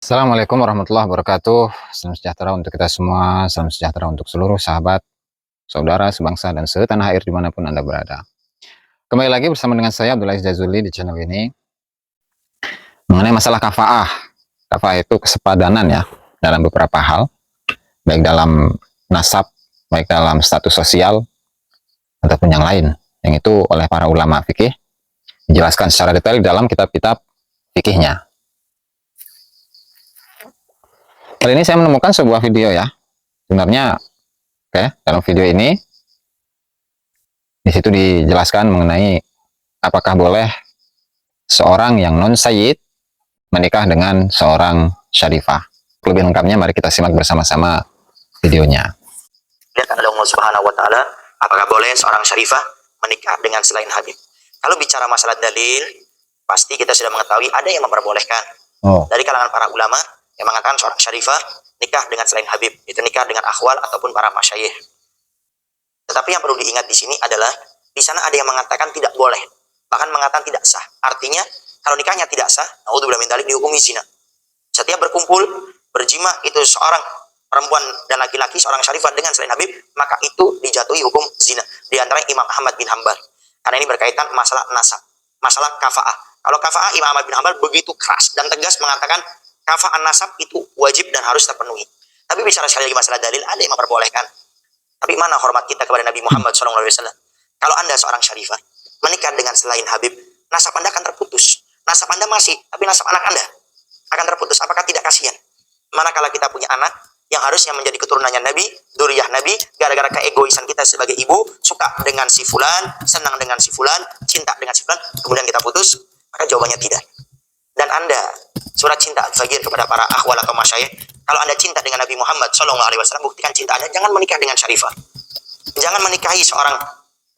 Assalamualaikum warahmatullahi wabarakatuh. Salam sejahtera untuk kita semua. Salam sejahtera untuk seluruh sahabat, saudara, sebangsa, dan setanah air dimanapun Anda berada. Kembali lagi bersama dengan saya, Abdullah Jazuli, di channel ini. Mengenai masalah kafa'ah. Kafa'ah itu kesepadanan ya, dalam beberapa hal. Baik dalam nasab, baik dalam status sosial, ataupun yang lain. Yang itu oleh para ulama fikih dijelaskan secara detail dalam kitab-kitab fikihnya. Kali ini saya menemukan sebuah video ya. Sebenarnya, dalam video ini, di situ dijelaskan mengenai apakah boleh seorang yang non-sayyid menikah dengan seorang syarifah. Lebih lengkapnya, mari kita simak bersama-sama videonya. Lihat Allah Subhanahu wa Ta'ala, apakah boleh seorang syarifah menikah dengan selain Habib? Kalau bicara masalah dalil, pasti kita sudah mengetahui ada yang memperbolehkan. Dari kalangan para ulama yang mengatakan seorang syarifah nikah dengan selain Habib, itu nikah dengan akhwal ataupun para masyayikh. Tetapi yang perlu diingat di sini adalah di sana ada yang mengatakan tidak boleh, bahkan mengatakan tidak sah. Artinya kalau nikahnya tidak sah, naudzubillah min dzalik, dihukumi zina. Setiap berkumpul berjima itu seorang perempuan dan laki-laki, seorang syarifah dengan selain Habib, maka itu dijatuhi hukum zina. Di antara Imam Ahmad bin Hanbal, karena ini berkaitan masalah nasab, masalah kafa'ah. Kalau kafa'ah, Imam Ahmad bin Hanbal begitu keras dan tegas mengatakan kafa'ah nasab itu wajib dan harus terpenuhi. Tapi bicara sekali lagi masalah dalil, ada yang memperbolehkan. Tapi mana hormat kita kepada Nabi Muhammad SAW? Kalau Anda seorang syarifah menikah dengan selain Habib, nasab Anda akan terputus. Nasab Anda masih, tapi nasab anak Anda akan terputus. Apakah tidak kasihan? Manakala kita punya anak yang harusnya menjadi keturunannya Nabi, dzurriyyah Nabi, gara-gara keegoisan kita sebagai ibu, suka dengan si fulan, senang dengan si fulan, cinta dengan si fulan, kemudian kita putus, maka jawabannya tidak. Dan Anda, surat cinta Al-Fajr kepada para akhwal atau masyayikh, kalau Anda cinta dengan Nabi Muhammad SAW, buktikan cinta Anda. Jangan menikah dengan syarifah. Jangan menikahi seorang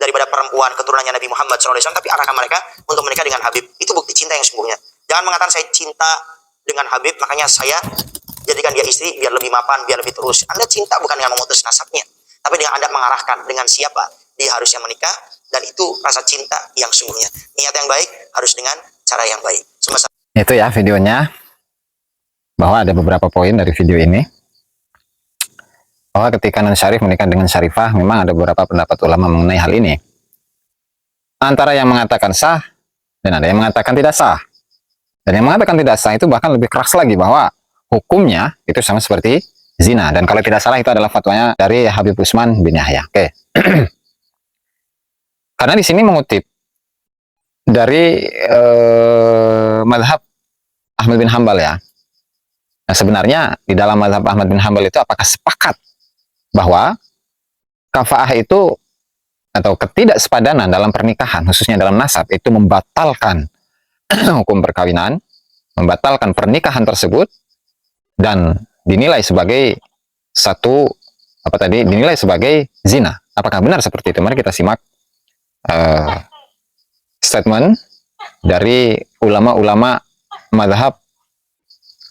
daripada perempuan keturunannya Nabi Muhammad SAW, tapi arahkan mereka untuk menikah dengan Habib. Itu bukti cinta yang sesungguhnya. Jangan mengatakan saya cinta dengan Habib, makanya saya jadikan dia istri biar lebih mapan, biar lebih terus. Anda cinta bukan dengan memutus nasabnya, tapi dengan Anda mengarahkan dengan siapa dia harusnya menikah, dan itu rasa cinta yang sesungguhnya. Niat yang baik harus dengan cara yang baik. Itu ya videonya, bahwa ada beberapa poin dari video ini, bahwa ketika non-syarif menikah dengan syarifah, memang ada beberapa pendapat ulama mengenai hal ini. Antara yang mengatakan sah, dan ada yang mengatakan tidak sah. Dan yang mengatakan tidak sah itu bahkan lebih keras lagi, bahwa hukumnya itu sama seperti zina. Dan kalau tidak salah itu adalah fatwanya dari Habib Utsman bin Yahya. Karena di sini mengutip dari mazhab Ahmad bin Hanbal ya. Nah, sebenarnya di dalam mazhab Ahmad bin Hanbal itu apakah sepakat bahwa kafa'ah itu atau ketidaksepadanan dalam pernikahan, khususnya dalam nasab, itu membatalkan hukum perkawinan, membatalkan pernikahan tersebut, dan dinilai sebagai dinilai sebagai zina. Apakah benar seperti itu? Mari kita simak statement dari ulama-ulama mazhab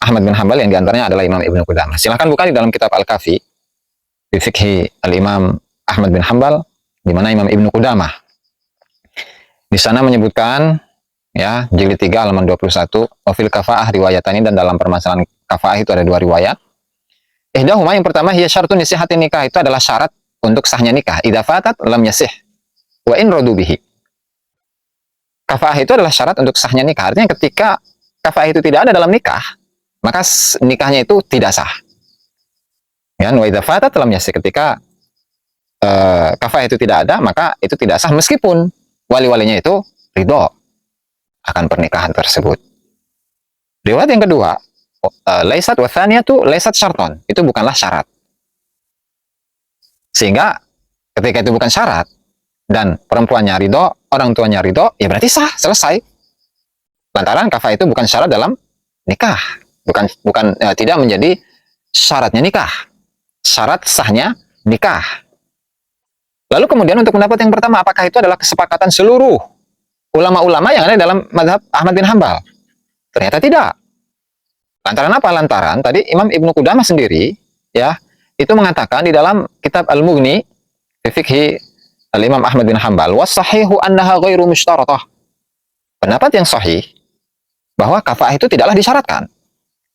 Ahmad bin Hanbal, yang diantaranya adalah Imam Ibnu Qudamah. Silahkan buka di dalam kitab Al-Kafi fi Fiqhi Al-Imam Ahmad bin Hanbal, di mana Imam Ibnu Qudamah di sana menyebutkan ya, jilid 3 halaman 21, wafil kafa'ah riwayatani, dan dalam permasalahan kafa'ah itu ada dua riwayat. Ihdahuma, yang pertama, hiya syartun nisihati nikah, itu adalah syarat untuk sahnya nikah. Idza fatat lam yasih wa in radu bihi. Kafa'ah itu adalah syarat untuk sahnya nikah. Artinya ketika kafa'ah itu tidak ada dalam nikah, maka nikahnya itu tidak sah. Ya, wa idza fatat lam yasih, ketika kafa'ah itu tidak ada, maka itu tidak sah meskipun wali-walinya itu ridho akan pernikahan tersebut. Riwayat yang kedua, laisat wa tsaniyatu laisat syarton, itu bukanlah syarat. Sehingga ketika itu bukan syarat dan perempuannya ridho, orang tuanya ridho, ya berarti sah, selesai. Lantaran kafa'ah itu bukan syarat dalam nikah, tidak menjadi syaratnya nikah, syarat sahnya nikah. Lalu kemudian untuk pendapat yang pertama, apakah itu adalah kesepakatan seluruh ulama-ulama yang ada dalam mazhab Ahmad bin Hanbal? Ternyata tidak. Lantaran apa? Lantaran tadi Imam Ibnu Qudamah sendiri ya, itu mengatakan di dalam kitab Al-Mughni fi Fiqhi Al-Imam Ahmad bin Hanbal, was-sahihu annaha ghairu mushtaratah. Pendapat yang sahih bahwa kafa'ah itu tidaklah disyaratkan.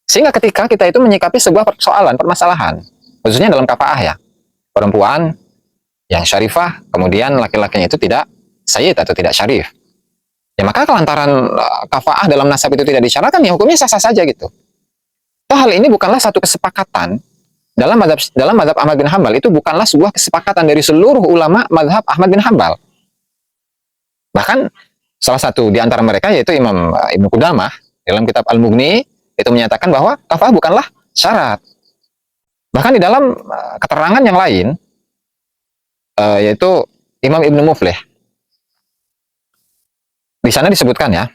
Sehingga ketika kita itu menyikapi sebuah persoalan, permasalahan, khususnya dalam kafaah ya, perempuan yang syarifah, kemudian laki-lakinya itu tidak sayyid atau tidak syarif. Ya maka kelantaran kafaah dalam nasab itu tidak disyaratkan, ya hukumnya sah-sah saja gitu. Toh hal ini bukanlah satu kesepakatan dalam mazhab Ahmad bin Hambal, itu bukanlah sebuah kesepakatan dari seluruh ulama mazhab Ahmad bin Hambal. Bahkan salah satu di antara mereka yaitu Imam Ibnu Qudamah dalam kitab Al-Mughni itu menyatakan bahwa kafaah bukanlah syarat. Bahkan di dalam keterangan yang lain yaitu Imam Ibnu Muflih, di sana disebutkan ya,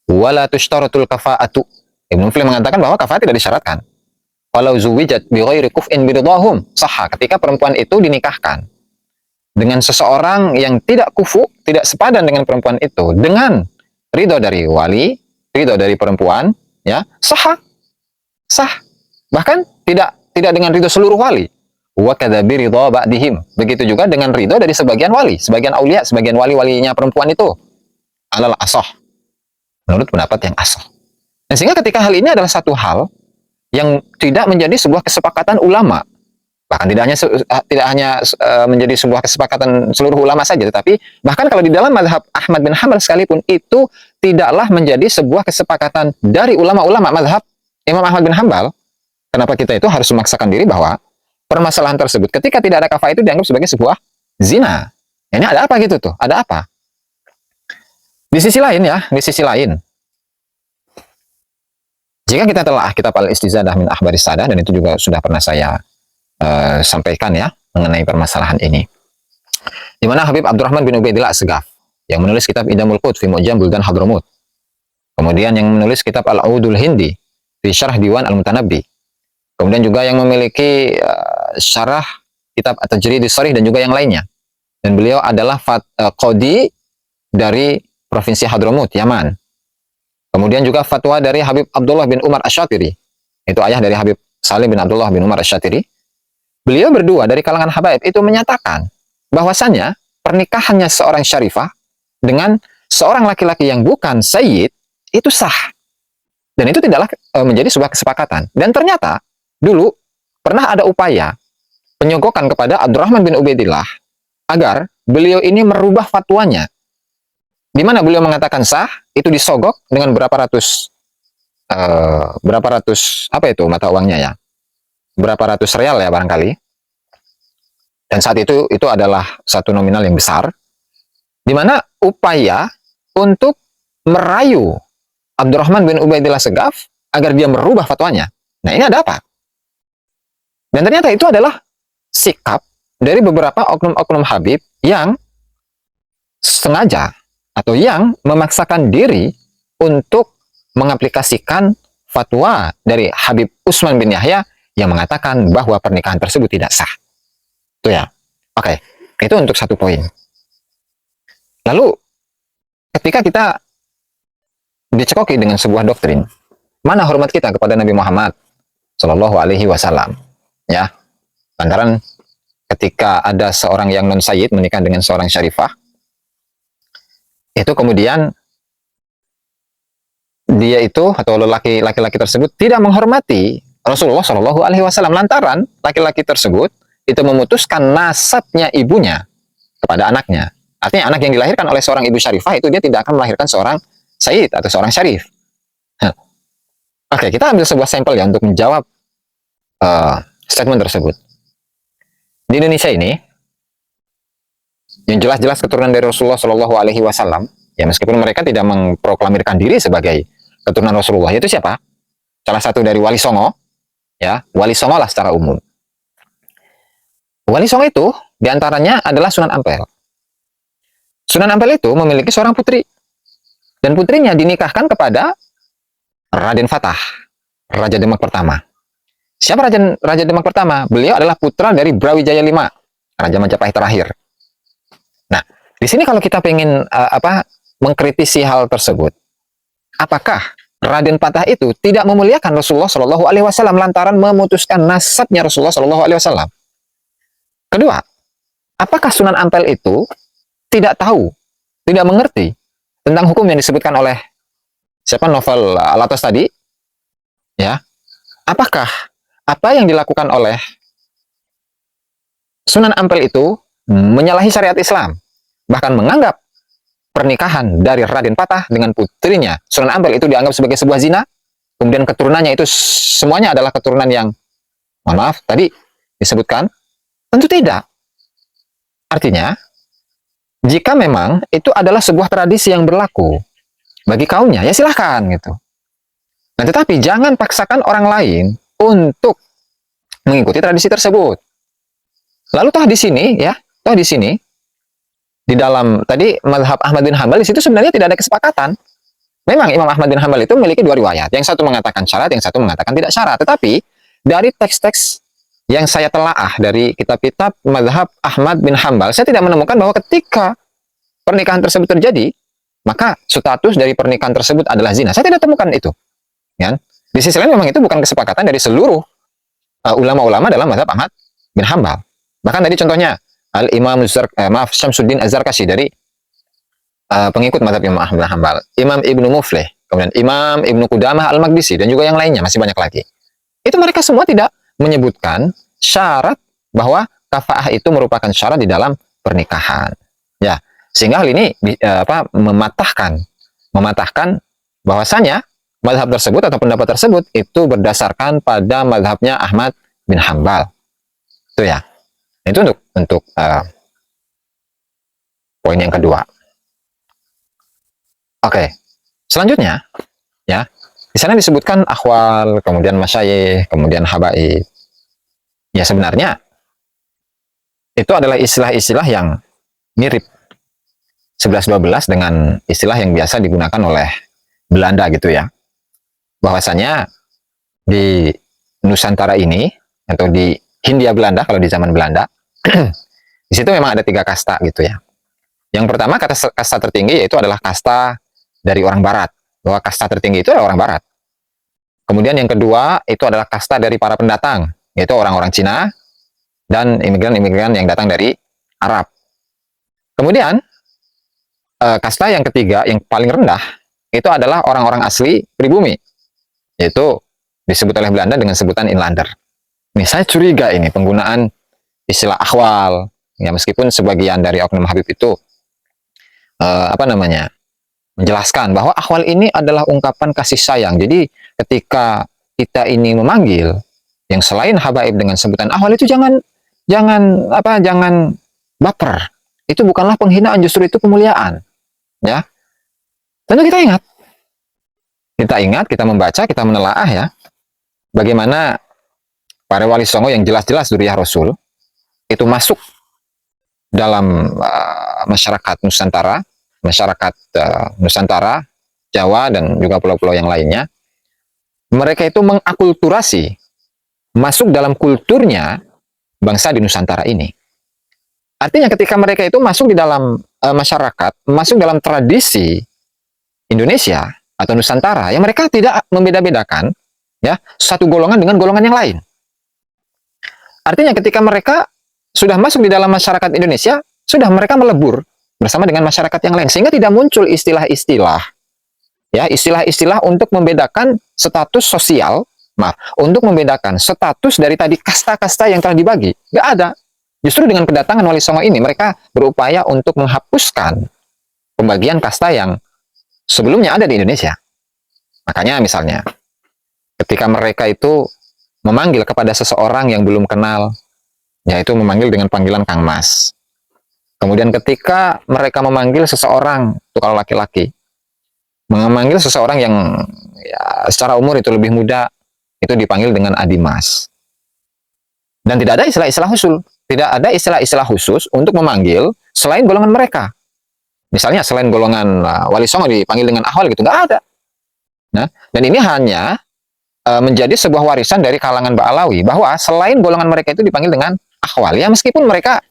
wala tushtaratul kafa'atu. Ibnu Muflih mengatakan bahwa kafaah tidak disyaratkan. Walau zuwijat bi ghairi kuf'in biridahum sahha, ketika perempuan itu dinikahkan dengan seseorang yang tidak kufu, tidak sepadan dengan perempuan itu, dengan ridho dari wali, ridho dari perempuan, ya sah, bahkan tidak dengan ridho seluruh wali. Wa kadzabi ridho ba'dihim, begitu juga dengan ridho dari sebagian wali, sebagian aulia, sebagian wali-walinya perempuan itu, alal asah, menurut pendapat yang asah. Dan sehingga ketika hal ini adalah satu hal yang tidak menjadi sebuah kesepakatan ulama, bahkan tidak hanya menjadi sebuah kesepakatan seluruh ulama saja, tetapi bahkan kalau di dalam mazhab Ahmad bin Hambal sekalipun itu tidaklah menjadi sebuah kesepakatan dari ulama-ulama mazhab Imam Ahmad bin Hambal. Kenapa kita itu harus memaksakan diri bahwa permasalahan tersebut ketika tidak ada kafaah itu dianggap sebagai sebuah zina? Ini ada apa gitu tuh? Ada apa? Di sisi lain ya, jika kita telah kitab Al-Istizadah min Akhbaris Sadah, dan itu juga sudah pernah saya sampaikan ya mengenai permasalahan ini, di mana Habib Abdurrahman bin Ubaidillah As-Segaf yang menulis kitab Idamul Qut fi Mu'jam Buldan Hadramut, kemudian yang menulis kitab Al-Audul Hindi fi Syarah Diwan Al-Mutanabbi, kemudian juga yang memiliki syarah kitab At-Tajrid As-Sarih dan juga yang lainnya, dan beliau adalah qadi dari provinsi Hadramut, Yaman. Kemudian juga fatwa dari Habib Abdullah bin Umar Asy-Syatiri, itu ayah dari Habib Salim bin Abdullah bin Umar Asy-Syatiri. Beliau berdua dari kalangan habaib itu menyatakan bahwasannya pernikahannya seorang syarifah dengan seorang laki-laki yang bukan sayyid itu sah. Dan itu tidaklah menjadi sebuah kesepakatan. Dan ternyata dulu pernah ada upaya penyogokan kepada Abdurrahman bin Ubaidillah agar beliau ini merubah fatwanya, di mana beliau mengatakan sah, itu disogok dengan berapa ratus apa itu mata uangnya ya, berapa ratus real ya barangkali. Dan saat itu adalah satu nominal yang besar, di mana upaya untuk merayu Abdurrahman bin Ubaidillah Segaf agar dia merubah fatwanya. Nah ini ada apa? Dan ternyata itu adalah sikap dari beberapa oknum-oknum Habib yang sengaja atau yang memaksakan diri untuk mengaplikasikan fatwa dari Habib Utsman bin Yahya yang mengatakan bahwa pernikahan tersebut tidak sah. Itu ya. Oke, itu untuk satu poin. Lalu ketika kita dicekoki dengan sebuah doktrin, mana hormat kita kepada Nabi Muhammad Shallallahu Alaihi Wasallam? Ya, lantaran ketika ada seorang yang non sayyid menikah dengan seorang syarifah, itu kemudian dia itu atau laki-laki tersebut tidak menghormati Rasulullah Shallallahu Alaihi Wasallam, lantaran laki-laki tersebut itu memutuskan nasabnya ibunya kepada anaknya. Artinya anak yang dilahirkan oleh seorang ibu syarifah itu dia tidak akan melahirkan seorang sayyid atau seorang syarif. Oke, kita ambil sebuah sampel ya untuk menjawab statement tersebut. Di Indonesia ini, yang jelas-jelas keturunan dari Rasulullah Shallallahu Alaihi Wasallam, ya meskipun mereka tidak mengproklamirkan diri sebagai keturunan Rasulullah, itu siapa? Salah satu dari Wali Songo, ya Wali Songo lah secara umum. Wali Songo itu diantaranya adalah Sunan Ampel. Sunan Ampel itu memiliki seorang putri, dan putrinya dinikahkan kepada Raden Fatah, Raja Demak pertama. Siapa Raja Demak pertama? Beliau adalah putra dari Brawijaya V, Raja Majapahit terakhir. Nah, di sini kalau kita pengen mengkritisi hal tersebut, apakah Raden Fatah itu tidak memuliakan Rasulullah Shallallahu Alaihi Wasallam lantaran memutuskan nasabnya Rasulullah Shallallahu Alaihi Wasallam? Kedua, apakah Sunan Ampel itu tidak tahu, tidak mengerti tentang hukum yang disebutkan oleh siapa novel Al-Atas tadi, ya, apakah apa yang dilakukan oleh Sunan Ampel itu menyalahi syariat Islam, bahkan menganggap pernikahan dari Raden Patah dengan putrinya Sunan Ampel itu dianggap sebagai sebuah zina, kemudian keturunannya itu semuanya adalah keturunan yang, mohon maaf, tadi disebutkan? Tentu tidak. Artinya, jika memang itu adalah sebuah tradisi yang berlaku bagi kaumnya, ya silahkan gitu. Nah, tetapi jangan paksakan orang lain untuk mengikuti tradisi tersebut. Lalu toh di sini, ya, toh di sini, di dalam tadi mazhab Ahmad bin Hambal, di situ sebenarnya tidak ada kesepakatan. Memang Imam Ahmad bin Hambal itu memiliki dua riwayat. Yang satu mengatakan syarat, yang satu mengatakan tidak syarat. Tetapi dari teks-teks yang saya telaah dari kitab-kitab mazhab Ahmad bin Hambal, saya tidak menemukan bahwa ketika pernikahan tersebut terjadi, maka status dari pernikahan tersebut adalah zina. Saya tidak temukan itu. Ya. Di sisi lain memang itu bukan kesepakatan dari seluruh ulama-ulama dalam mazhab Ahmad bin Hambal. Bahkan tadi contohnya Al-Imam Syamsuddin Az-Zarkashi dari pengikut mazhab Imam Ahmad bin Hambal, Imam Ibnu Muflih, kemudian Imam Ibnu Qudamah Al-Maqdisi, dan juga yang lainnya, masih banyak lagi. Itu mereka semua tidak menyebutkan syarat bahwa kafaah itu merupakan syarat di dalam pernikahan. Ya, sehingga hal ini mematahkan bahwasanya mazhab tersebut atau pendapat tersebut itu berdasarkan pada mazhabnya Ahmad bin Hambal. Itu ya. Itu untuk poin yang kedua. Oke, selanjutnya, ya, di sana disebutkan akhwal, kemudian masyayikh, kemudian habaib. Ya sebenarnya itu adalah istilah-istilah yang mirip 11-12 dengan istilah yang biasa digunakan oleh Belanda gitu ya. Bahwasanya di Nusantara ini atau di Hindia Belanda, kalau di zaman Belanda, di situ memang ada 3 kasta gitu ya. Yang pertama, kasta tertinggi yaitu adalah kasta dari orang Barat, bahwa kasta tertinggi itu adalah orang Barat. Kemudian yang kedua itu adalah kasta dari para pendatang, yaitu orang-orang Cina dan imigran-imigran yang datang dari Arab. Kemudian kasta yang ketiga, yang paling rendah, itu adalah orang-orang asli pribumi, yaitu disebut oleh Belanda dengan sebutan inlander. Nih, saya curiga ini penggunaan istilah akhwal, ya meskipun sebagian dari oknum Habib itu menjelaskan bahwa akhwal ini adalah ungkapan kasih sayang. Jadi ketika kita ini memanggil yang selain habaib dengan sebutan akhwal itu jangan baper. Itu bukanlah penghinaan, justru itu kemuliaan. Ya. Tentu kita ingat, kita membaca, kita menelaah ya. Bagaimana para wali songo yang jelas-jelas dzurriyyah Rasul itu masuk dalam masyarakat Nusantara, Jawa, dan juga pulau-pulau yang lainnya. Mereka itu mengakulturasi, masuk dalam kulturnya bangsa di Nusantara ini. Artinya ketika mereka itu masuk di dalam masyarakat, masuk dalam tradisi Indonesia atau Nusantara, ya mereka tidak membeda-bedakan ya satu golongan dengan golongan yang lain. Artinya ketika mereka sudah masuk di dalam masyarakat Indonesia, sudah mereka melebur bersama dengan masyarakat yang lain, sehingga tidak muncul istilah-istilah untuk membedakan status sosial, untuk membedakan status dari tadi kasta-kasta yang telah dibagi. Nggak ada. Justru dengan kedatangan Wali Songo ini, mereka berupaya untuk menghapuskan pembagian kasta yang sebelumnya ada di Indonesia. Makanya misalnya, ketika mereka itu memanggil kepada seseorang yang belum kenal, yaitu memanggil dengan panggilan Kang Mas. Kemudian ketika mereka memanggil seseorang, itu kalau laki-laki, memanggil seseorang yang ya, secara umur itu lebih muda, itu dipanggil dengan Adimas. Dan tidak ada istilah-istilah khusus. Tidak ada istilah-istilah khusus untuk memanggil selain golongan mereka. Misalnya selain golongan Wali Songo dipanggil dengan Ahwal gitu, nggak ada. Nah, dan ini hanya menjadi sebuah warisan dari kalangan Ba'alawi, bahwa selain golongan mereka itu dipanggil dengan Ahwal. Ya meskipun mereka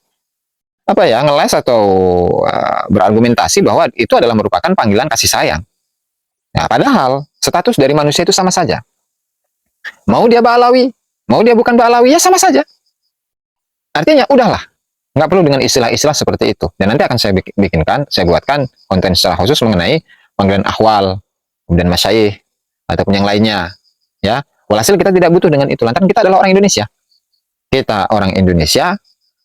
ngeles atau berargumentasi bahwa itu adalah merupakan panggilan kasih sayang. Nah, padahal status dari manusia itu sama saja. Mau dia Ba'alawi, mau dia bukan Ba'alawi, ya sama saja. Artinya udahlah, nggak perlu dengan istilah-istilah seperti itu. Dan nanti akan saya buatkan konten secara khusus mengenai panggilan akhwal, kemudian masyayikh, ataupun yang lainnya, ya, Walhasil kita tidak butuh dengan itu, lantaran kita adalah orang Indonesia. Kita orang Indonesia,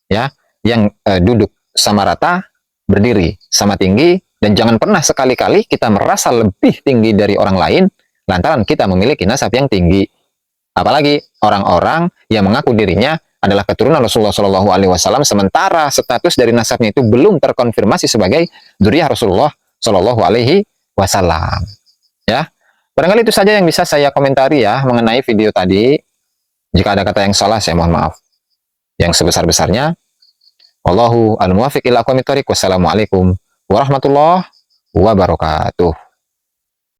ya, yang duduk sama rata, berdiri sama tinggi, dan jangan pernah sekali-kali kita merasa lebih tinggi dari orang lain, lantaran kita memiliki nasab yang tinggi. Apalagi orang-orang yang mengaku dirinya adalah keturunan Rasulullah Shallallahu Alaihi Wasallam, sementara status dari nasabnya itu belum terkonfirmasi sebagai dzurriyyah Rasulullah Shallallahu Alaihi Wasallam. Ya, barangkali itu saja yang bisa saya komentari ya mengenai video tadi. Jika ada kata yang salah, saya mohon maaf yang sebesar-besarnya. Wallahu al-muwaffiq ila aqwamit thoriq. Wassalamualaikum warahmatullahi wabarakatuh.